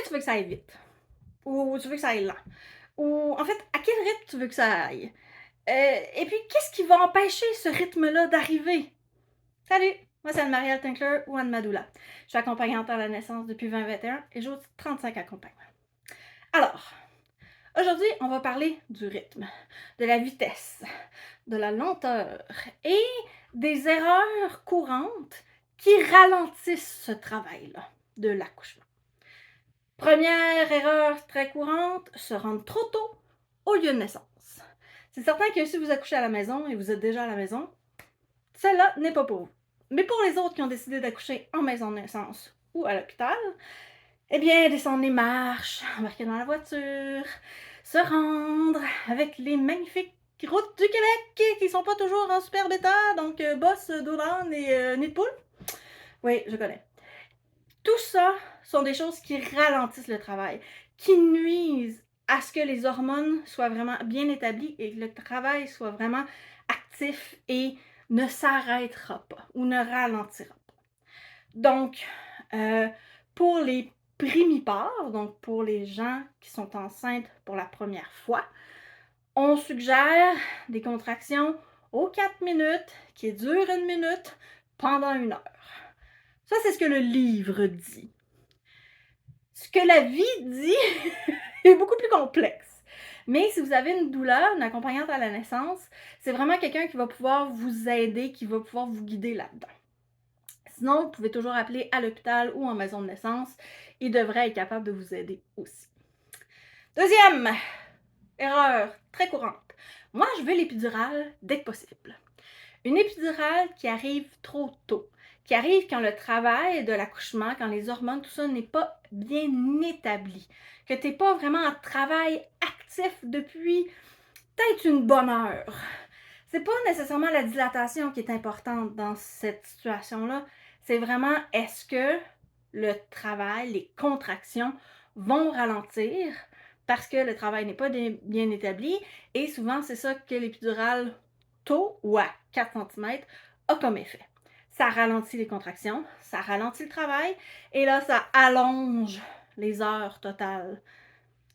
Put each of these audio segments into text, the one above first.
tu veux que ça aille vite? Ou tu veux que ça aille lent? Ou en fait, à quel rythme tu veux que ça aille? Et puis, qu'est-ce qui va empêcher ce rythme-là d'arriver? Salut! Moi, c'est Anne-Marie Tinkler ou Anne Madoula. Je suis accompagnante à la naissance depuis 2021 et j'ai 35 accompagnements. Alors, aujourd'hui, on va parler du rythme, de la vitesse, de la lenteur et des erreurs courantes qui ralentissent ce travail-là de l'accouchement. Première erreur très courante, se rendre trop tôt au lieu de naissance. C'est certain que si vous accouchez à la maison et vous êtes déjà à la maison, celle-là n'est pas pour vous. Mais pour les autres qui ont décidé d'accoucher en maison de naissance ou à l'hôpital, eh bien, descendre les marches, embarquer dans la voiture, se rendre avec les magnifiques routes du Québec qui sont pas toujours en superbe état, donc bosse, dos d'âne et nid de poule. Oui, je connais. Tout ça sont des choses qui ralentissent le travail, qui nuisent à ce que les hormones soient vraiment bien établies et que le travail soit vraiment actif et ne s'arrêtera pas ou ne ralentira pas. Donc, pour les primipares, donc pour les gens qui sont enceintes pour la première fois, on suggère des contractions aux 4 minutes qui durent 1 minute pendant 1 heure. Ça, c'est ce que le livre dit. Ce que la vie dit est beaucoup plus complexe. Mais si vous avez une douleur, une accompagnante à la naissance, c'est vraiment quelqu'un qui va pouvoir vous aider, qui va pouvoir vous guider là-dedans. Sinon, vous pouvez toujours appeler à l'hôpital ou en maison de naissance. Il devrait être capable de vous aider aussi. Deuxième erreur très courante. Moi, je veux l'épidurale dès que possible. Une épidurale qui arrive trop tôt, qui arrive quand le travail de l'accouchement, quand les hormones, tout ça n'est pas bien établi, que tu n'es pas vraiment en travail actif depuis peut-être une bonne heure. C'est pas nécessairement la dilatation qui est importante dans cette situation-là, c'est vraiment est-ce que le travail, les contractions vont ralentir parce que le travail n'est pas bien établi et souvent c'est ça que l'épidurale tôt ou à 4 cm a comme effet. Ça ralentit les contractions, ça ralentit le travail et là ça allonge les heures totales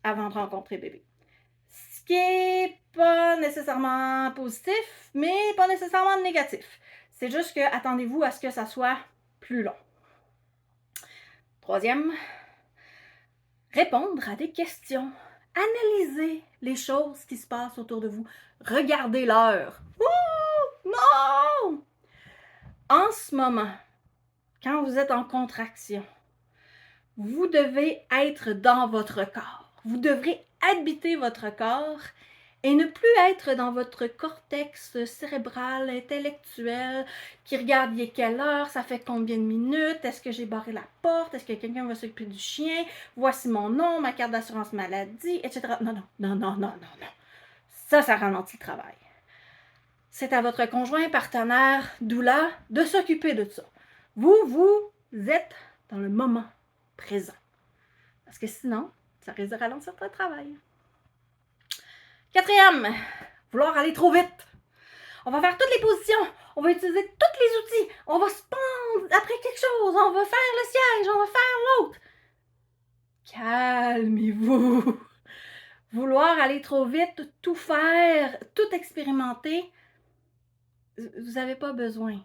avant de rencontrer bébé. Ce qui n'est pas nécessairement positif, mais pas nécessairement négatif. C'est juste que attendez-vous à ce que ça soit plus long. Troisième, répondre à des questions. Analysez les choses qui se passent autour de vous. Regardez l'heure. Ouh, non! En ce moment, quand vous êtes en contraction, vous devez être dans votre corps. Vous devrez habiter votre corps et ne plus être dans votre cortex cérébral, intellectuel, qui regarde il est quelle heure, ça fait combien de minutes, est-ce que j'ai barré la porte, est-ce que quelqu'un va s'occuper du chien, voici mon nom, ma carte d'assurance maladie, etc. Non, non, non, non, non, non, non. Ça ralentit le travail. C'est à votre conjoint, partenaire, doula, de s'occuper de ça. Vous êtes dans le moment présent. Parce que sinon, ça risque de ralentir votre travail. Quatrième, vouloir aller trop vite. On va faire toutes les positions, on va utiliser tous les outils, on va se pendre après quelque chose, on va faire le siège, on va faire l'autre. Calmez-vous. Vouloir aller trop vite, tout faire, tout expérimenter, vous n'avez pas besoin.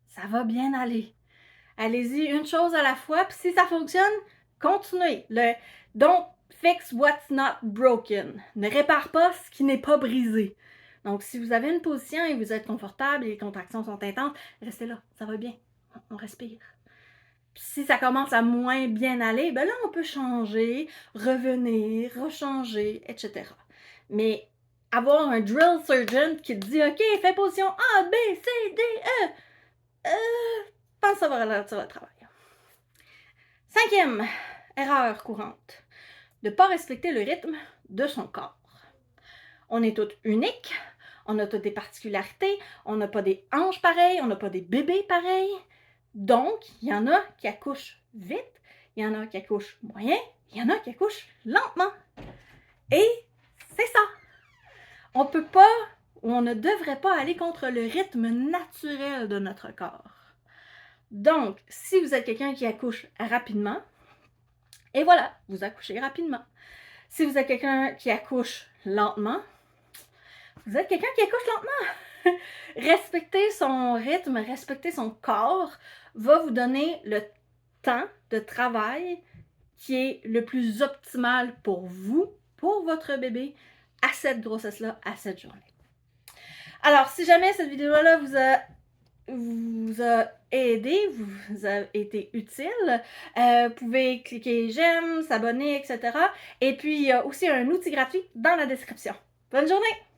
Ça va bien aller. Allez-y une chose à la fois, puis si ça fonctionne, continuez. Don't fix what's not broken. Ne répare pas ce qui n'est pas brisé. Donc, si vous avez une position et vous êtes confortable et les contractions sont intenses, restez là, ça va bien. On respire. Puis si ça commence à moins bien aller, ben là, on peut changer, revenir, rechanger, etc. Mais avoir un drill surgeon qui te dit « OK, fais position A, B, C, D, E », je pense que ça va ralentir le travail. Cinquième erreur courante, de ne pas respecter le rythme de son corps. On est toutes uniques, on a toutes des particularités, on n'a pas des hanches pareilles, on n'a pas des bébés pareils. Donc, il y en a qui accouchent vite, il y en a qui accouchent moyen, il y en a qui accouchent lentement. Et c'est ça. On peut pas, ou on ne devrait pas aller contre le rythme naturel de notre corps. Donc, si vous êtes quelqu'un qui accouche rapidement, Et voilà, vous accouchez rapidement. Si vous êtes quelqu'un qui accouche lentement, vous êtes quelqu'un qui accouche lentement. Respecter son rythme, respecter son corps va vous donner le temps de travail qui est le plus optimal pour vous, pour votre bébé, à cette grossesse-là, à cette journée. Alors, si jamais cette vidéo-là vous a aidé, vous a été utile, vous pouvez cliquer j'aime, s'abonner, etc. Et puis, il y a aussi un outil gratuit dans la description. Bonne journée!